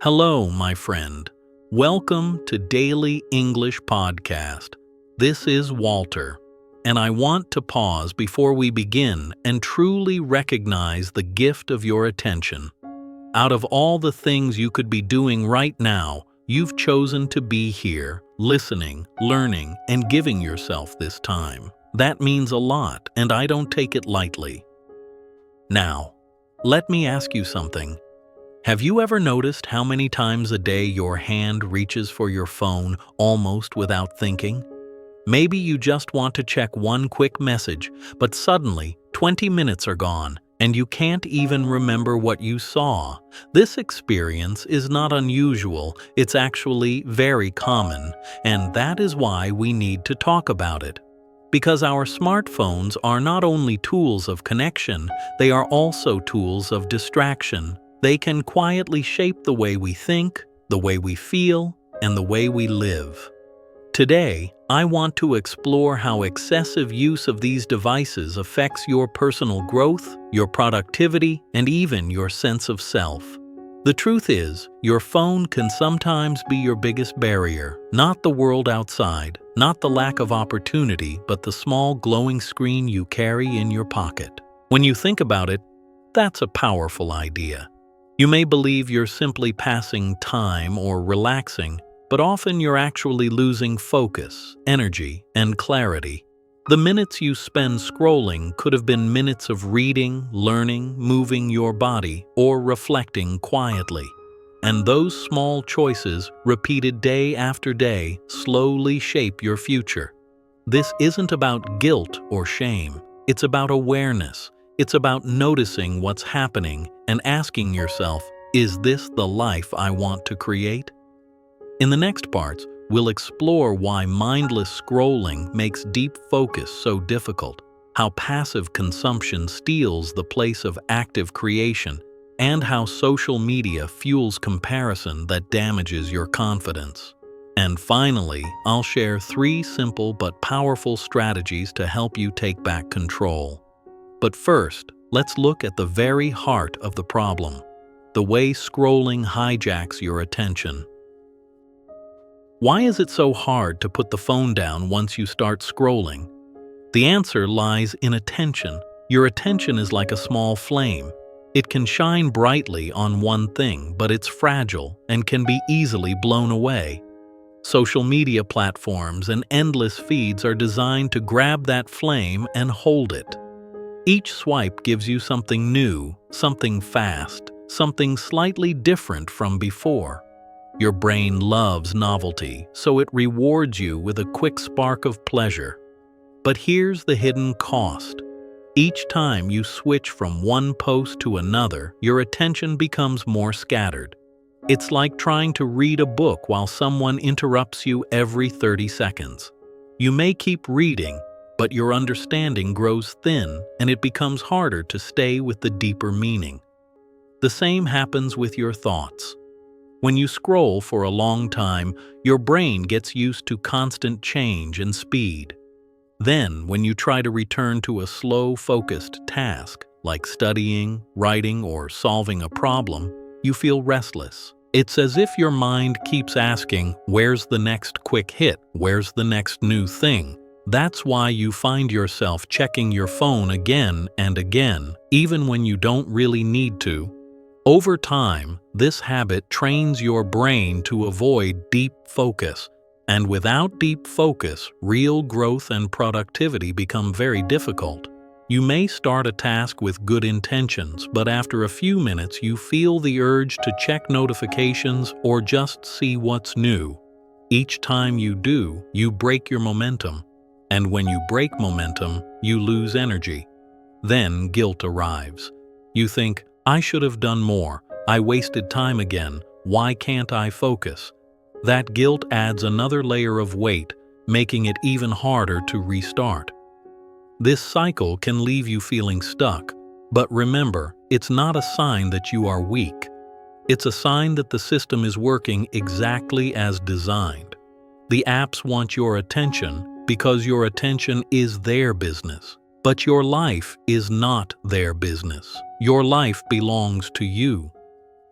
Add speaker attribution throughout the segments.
Speaker 1: Hello, my friend. Welcome to Daily English Podcast. This is Walter, and I want to pause before we begin and truly recognize the gift of your attention. Out of all the things you could be doing right now, you've chosen to be here, listening, learning, and giving yourself this time. That means a lot, and I don't take it lightly. Now, let me ask you something. Have you ever noticed how many times a day your hand reaches for your phone almost without thinking? Maybe you just want to check one quick message, but suddenly 20 minutes are gone, and you can't even remember what you saw. This experience is not unusual, it's actually very common, and that is why we need to talk about it. Because our smartphones are not only tools of connection, they are also tools of distraction. They can quietly shape the way we think, the way we feel, and the way we live. Today, I want to explore how excessive use of these devices affects your personal growth, your productivity, and even your sense of self. The truth is, your phone can sometimes be your biggest barrier, not the world outside, not the lack of opportunity, but the small glowing screen you carry in your pocket. When you think about it, that's a powerful idea. You may believe you're simply passing time or relaxing, but often you're actually losing focus, energy, and clarity. The minutes you spend scrolling could have been minutes of reading, learning, moving your body, or reflecting quietly. And those small choices, repeated day after day, slowly shape your future. This isn't about guilt or shame. It's about awareness. It's about noticing what's happening and asking yourself, is this the life I want to create? In the next parts, we'll explore why mindless scrolling makes deep focus so difficult, how passive consumption steals the place of active creation, and how social media fuels comparison that damages your confidence. And finally, I'll share 3 simple but powerful strategies to help you take back control. But first, let's look at the very heart of the problem, the way scrolling hijacks your attention. Why is it so hard to put the phone down once you start scrolling? The answer lies in attention. Your attention is like a small flame. It can shine brightly on one thing, but it's fragile and can be easily blown away. Social media platforms and endless feeds are designed to grab that flame and hold it. Each swipe gives you something new, something fast, something slightly different from before. Your brain loves novelty, so it rewards you with a quick spark of pleasure. But here's the hidden cost. Each time you switch from one post to another, your attention becomes more scattered. It's like trying to read a book while someone interrupts you every 30 seconds. You may keep reading, but your understanding grows thin and it becomes harder to stay with the deeper meaning. The same happens with your thoughts. When you scroll for a long time, your brain gets used to constant change and speed. Then, when you try to return to a slow, focused task, like studying, writing, or solving a problem, you feel restless. It's as if your mind keeps asking, where's the next quick hit? Where's the next new thing? That's why you find yourself checking your phone again and again, even when you don't really need to. Over time, this habit trains your brain to avoid deep focus, and without deep focus, real growth and productivity become very difficult. You may start a task with good intentions, but after a few minutes you feel the urge to check notifications or just see what's new. Each time you do, you break your momentum. And when you break momentum, you lose energy. Then guilt arrives. You think, I should have done more. I wasted time again. Why can't I focus? That guilt adds another layer of weight, making it even harder to restart. This cycle can leave you feeling stuck, but remember, it's not a sign that you are weak. It's a sign that the system is working exactly as designed. The apps want your attention, because your attention is their business. But your life is not their business. Your life belongs to you.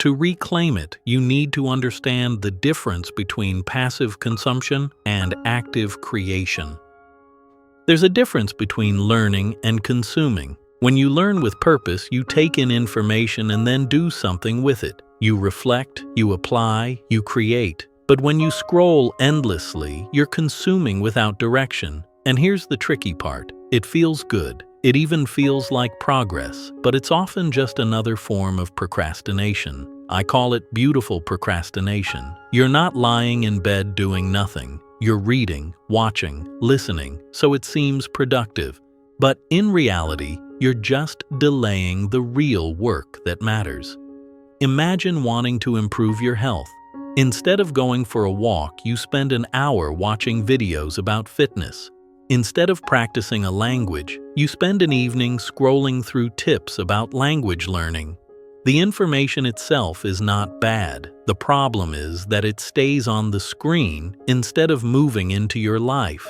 Speaker 1: To reclaim it, you need to understand the difference between passive consumption and active creation. There's a difference between learning and consuming. When you learn with purpose, you take in information and then do something with it. You reflect, you apply, you create. But when you scroll endlessly, you're consuming without direction. And here's the tricky part. It feels good. It even feels like progress, but it's often just another form of procrastination. I call it beautiful procrastination. You're not lying in bed doing nothing. You're reading, watching, listening, so it seems productive. But in reality, you're just delaying the real work that matters. Imagine wanting to improve your health. Instead of going for a walk, you spend an hour watching videos about fitness. Instead of practicing a language, you spend an evening scrolling through tips about language learning. The information itself is not bad. The problem is that it stays on the screen instead of moving into your life.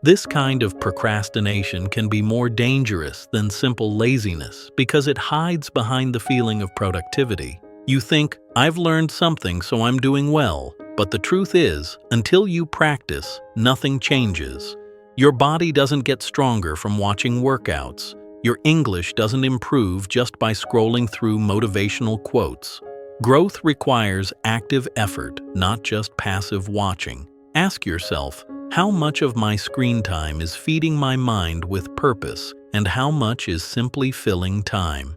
Speaker 1: This kind of procrastination can be more dangerous than simple laziness because it hides behind the feeling of productivity. You think, I've learned something, so I'm doing well. But the truth is, until you practice, nothing changes. Your body doesn't get stronger from watching workouts. Your English doesn't improve just by scrolling through motivational quotes. Growth requires active effort, not just passive watching. Ask yourself, how much of my screen time is feeding my mind with purpose, and how much is simply filling time?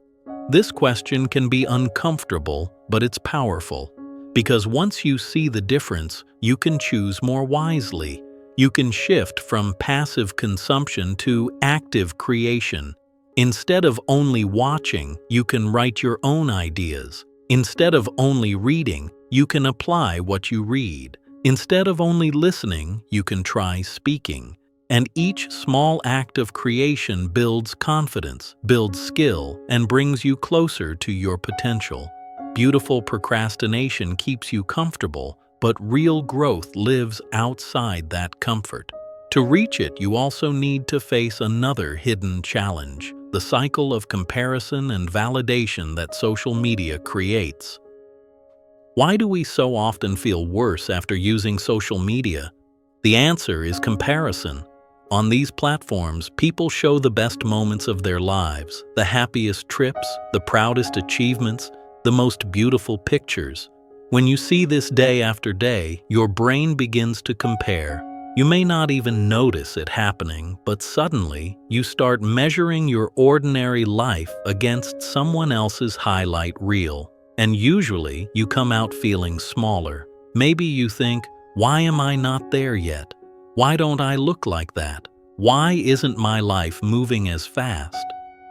Speaker 1: This question can be uncomfortable, but it's powerful. Because once you see the difference, you can choose more wisely. You can shift from passive consumption to active creation. Instead of only watching, you can write your own ideas. Instead of only reading, you can apply what you read. Instead of only listening, you can try speaking. And each small act of creation builds confidence, builds skill, and brings you closer to your potential. Beautiful procrastination keeps you comfortable, but real growth lives outside that comfort. To reach it, you also need to face another hidden challenge, the cycle of comparison and validation that social media creates. Why do we so often feel worse after using social media? The answer is comparison. On these platforms, people show the best moments of their lives, the happiest trips, the proudest achievements, the most beautiful pictures. When you see this day after day, your brain begins to compare. You may not even notice it happening, but suddenly you start measuring your ordinary life against someone else's highlight reel. And usually you come out feeling smaller. Maybe you think, why am I not there yet? Why don't I look like that? Why isn't my life moving as fast?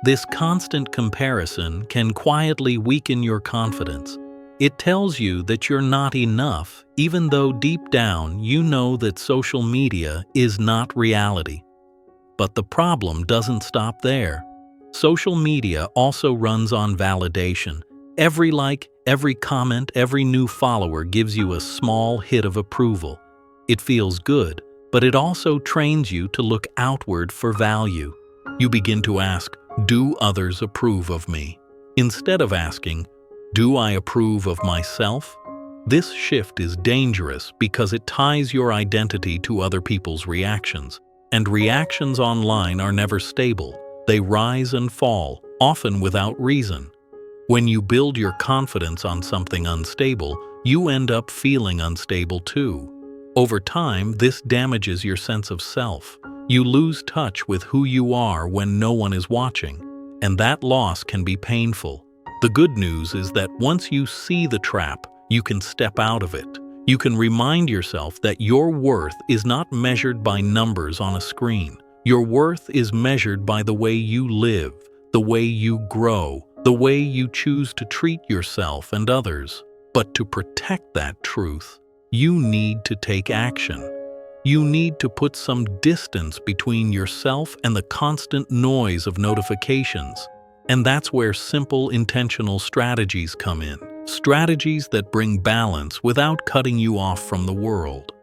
Speaker 1: This constant comparison can quietly weaken your confidence. It tells you that you're not enough, even though deep down you know that social media is not reality. But the problem doesn't stop there. Social media also runs on validation. Every like, every comment, every new follower gives you a small hit of approval. It feels good, but it also trains you to look outward for value. You begin to ask, do others approve of me? Instead of asking, do I approve of myself? This shift is dangerous because it ties your identity to other people's reactions. And reactions online are never stable. They rise and fall, often without reason. When you build your confidence on something unstable, you end up feeling unstable too. Over time, this damages your sense of self. You lose touch with who you are when no one is watching, and that loss can be painful. The good news is that once you see the trap, you can step out of it. You can remind yourself that your worth is not measured by numbers on a screen. Your worth is measured by the way you live, the way you grow, the way you choose to treat yourself and others. But to protect that truth, you need to take action. You need to put some distance between yourself and the constant noise of notifications. And that's where simple, intentional strategies come in. Strategies that bring balance without cutting you off from the world.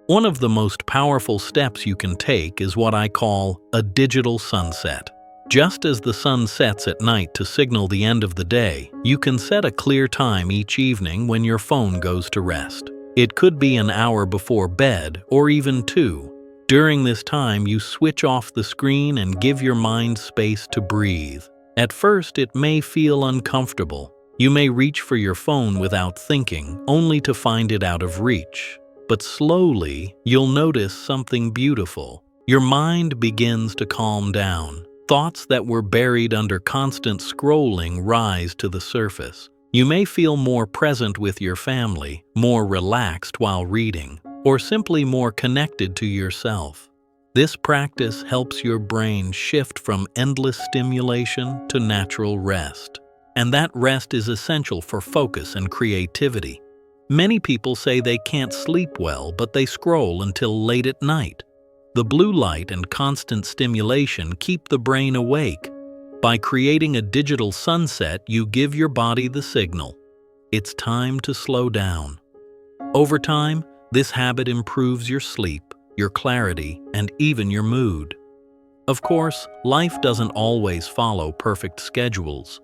Speaker 1: One of the most powerful steps you can take is what I call a digital sunset. Just as the sun sets at night to signal the end of the day, you can set a clear time each evening when your phone goes to rest. It could be an hour before bed or even 2. During this time, you switch off the screen and give your mind space to breathe. At first, it may feel uncomfortable. You may reach for your phone without thinking, only to find it out of reach. But slowly, you'll notice something beautiful. Your mind begins to calm down. Thoughts that were buried under constant scrolling rise to the surface. You may feel more present with your family, more relaxed while reading, or simply more connected to yourself. This practice helps your brain shift from endless stimulation to natural rest. And that rest is essential for focus and creativity. Many people say they can't sleep well, but they scroll until late at night. The blue light and constant stimulation keep the brain awake. By creating a digital sunset, you give your body the signal. It's time to slow down. Over time, this habit improves your sleep, your clarity, and even your mood. Of course, life doesn't always follow perfect schedules,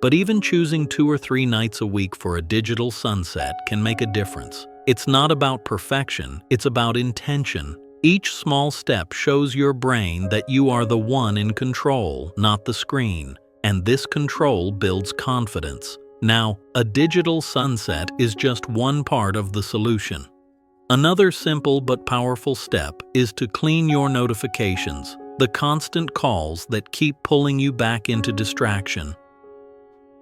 Speaker 1: but even choosing 2 or 3 nights a week for a digital sunset can make a difference. It's not about perfection, it's about intention. Each small step shows your brain that you are the one in control, not the screen, and this control builds confidence. Now, a digital sunset is just one part of the solution. Another simple but powerful step is to clean your notifications, the constant calls that keep pulling you back into distraction.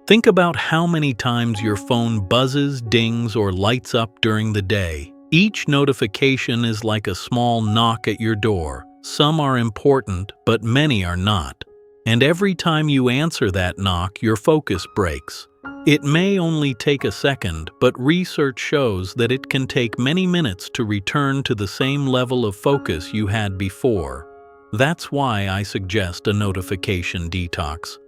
Speaker 1: Think about how many times your phone buzzes, dings, or lights up during the day. Each notification is like a small knock at your door. Some are important, but many are not. And every time you answer that knock, your focus breaks. It may only take a second, but research shows that it can take many minutes to return to the same level of focus you had before. That's why I suggest a notification detox.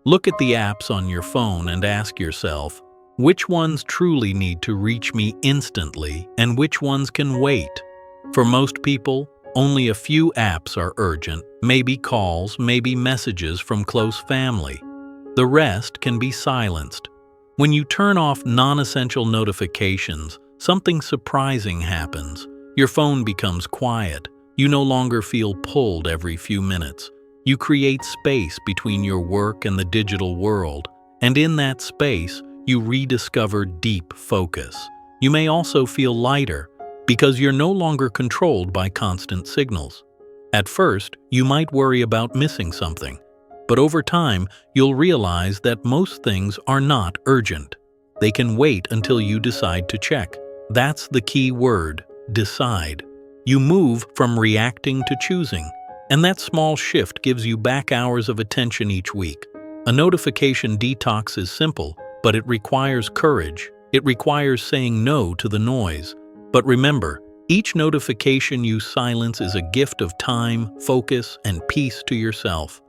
Speaker 1: Look at the apps on your phone and ask yourself, which ones truly need to reach me instantly and which ones can wait? For most people, only a few apps are urgent, maybe calls, maybe messages from close family. The rest can be silenced. When you turn off non-essential notifications, something surprising happens. Your phone becomes quiet. You no longer feel pulled every few minutes. You create space between your work and the digital world, and in that space, you rediscover deep focus. You may also feel lighter because you're no longer controlled by constant signals. At first, you might worry about missing something, but over time, you'll realize that most things are not urgent. They can wait until you decide to check. That's the key word, decide. You move from reacting to choosing, and that small shift gives you back hours of attention each week. A notification detox is simple, but it requires courage. It requires saying no to the noise. But remember, each notification you silence is a gift of time, focus, and peace to yourself.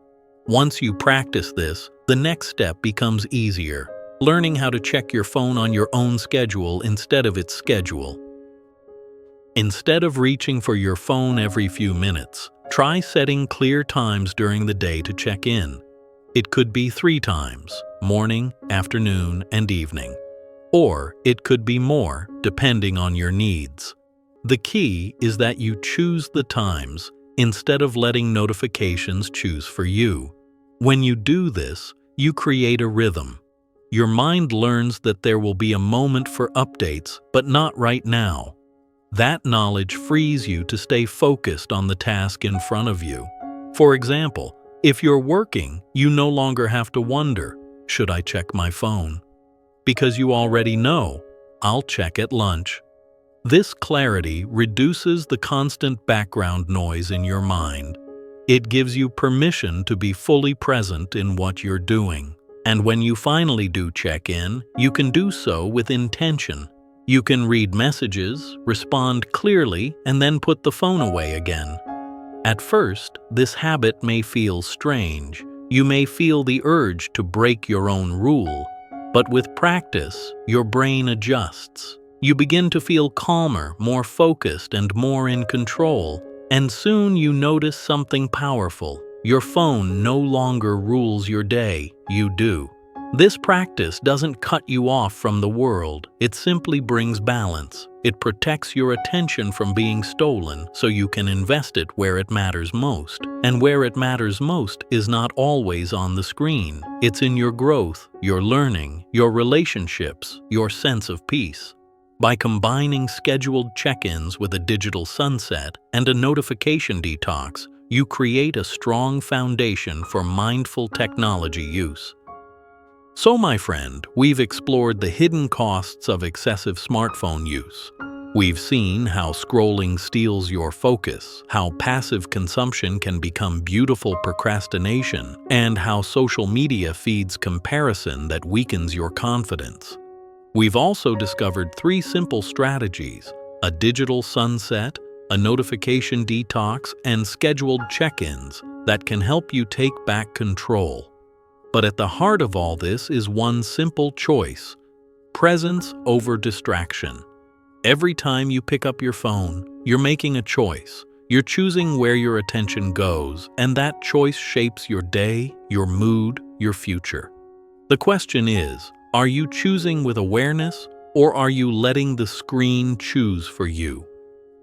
Speaker 1: Once you practice this, the next step becomes easier, learning how to check your phone on your own schedule instead of its schedule. Instead of reaching for your phone every few minutes, try setting clear times during the day to check in. It could be 3 times, morning, afternoon, and evening. Or it could be more, depending on your needs. The key is that you choose the times instead of letting notifications choose for you. When you do this, you create a rhythm. Your mind learns that there will be a moment for updates, but not right now. That knowledge frees you to stay focused on the task in front of you. For example, if you're working, you no longer have to wonder, should I check my phone? Because you already know, I'll check at lunch. This clarity reduces the constant background noise in your mind. It gives you permission to be fully present in what you're doing. And when you finally do check in, you can do so with intention. You can read messages, respond clearly, and then put the phone away again. At first, this habit may feel strange. You may feel the urge to break your own rule, but with practice, your brain adjusts. You begin to feel calmer, more focused, and more in control, and soon you notice something powerful. Your phone no longer rules your day, you do. This practice doesn't cut you off from the world, it simply brings balance. It protects your attention from being stolen so you can invest it where it matters most. And where it matters most is not always on the screen. It's in your growth, your learning, your relationships, your sense of peace. By combining scheduled check-ins with a digital sunset and a notification detox, you create a strong foundation for mindful technology use. So, my friend, we've explored the hidden costs of excessive smartphone use. We've seen how scrolling steals your focus, how passive consumption can become beautiful procrastination, and how social media feeds comparison that weakens your confidence. We've also discovered 3 simple strategies: a digital sunset, a notification detox, and scheduled check-ins that can help you take back control. But at the heart of all this is one simple choice: presence over distraction. Every time you pick up your phone, you're making a choice. You're choosing where your attention goes, and that choice shapes your day, your mood, your future. The question is, are you choosing with awareness, or are you letting the screen choose for you?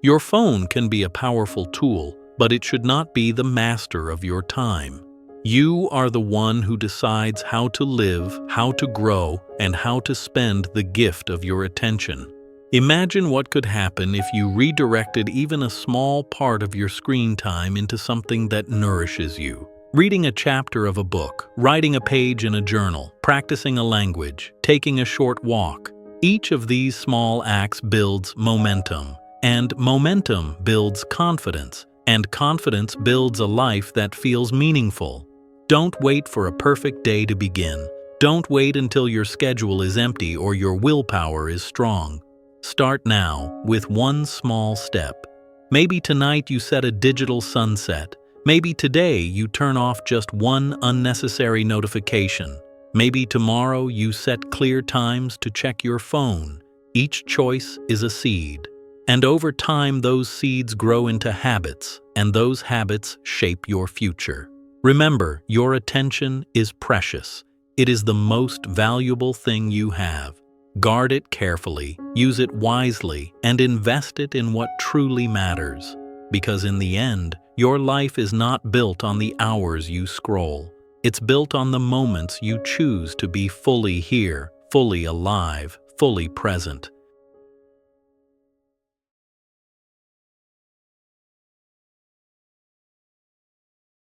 Speaker 1: Your phone can be a powerful tool, but it should not be the master of your time. You are the one who decides how to live, how to grow, and how to spend the gift of your attention. Imagine what could happen if you redirected even a small part of your screen time into something that nourishes you. Reading a chapter of a book, writing a page in a journal, practicing a language, taking a short walk. Each of these small acts builds momentum, and momentum builds confidence, and confidence builds a life that feels meaningful. Don't wait for a perfect day to begin. Don't wait until your schedule is empty or your willpower is strong. Start now with one small step. Maybe tonight you set a digital sunset. Maybe today you turn off just one unnecessary notification. Maybe tomorrow you set clear times to check your phone. Each choice is a seed. And over time those seeds grow into habits, and those habits shape your future. Remember, your attention is precious. It is the most valuable thing you have. Guard it carefully, use it wisely, and invest it in what truly matters. Because in the end, your life is not built on the hours you scroll. It's built on the moments you choose to be fully here, fully alive, fully present.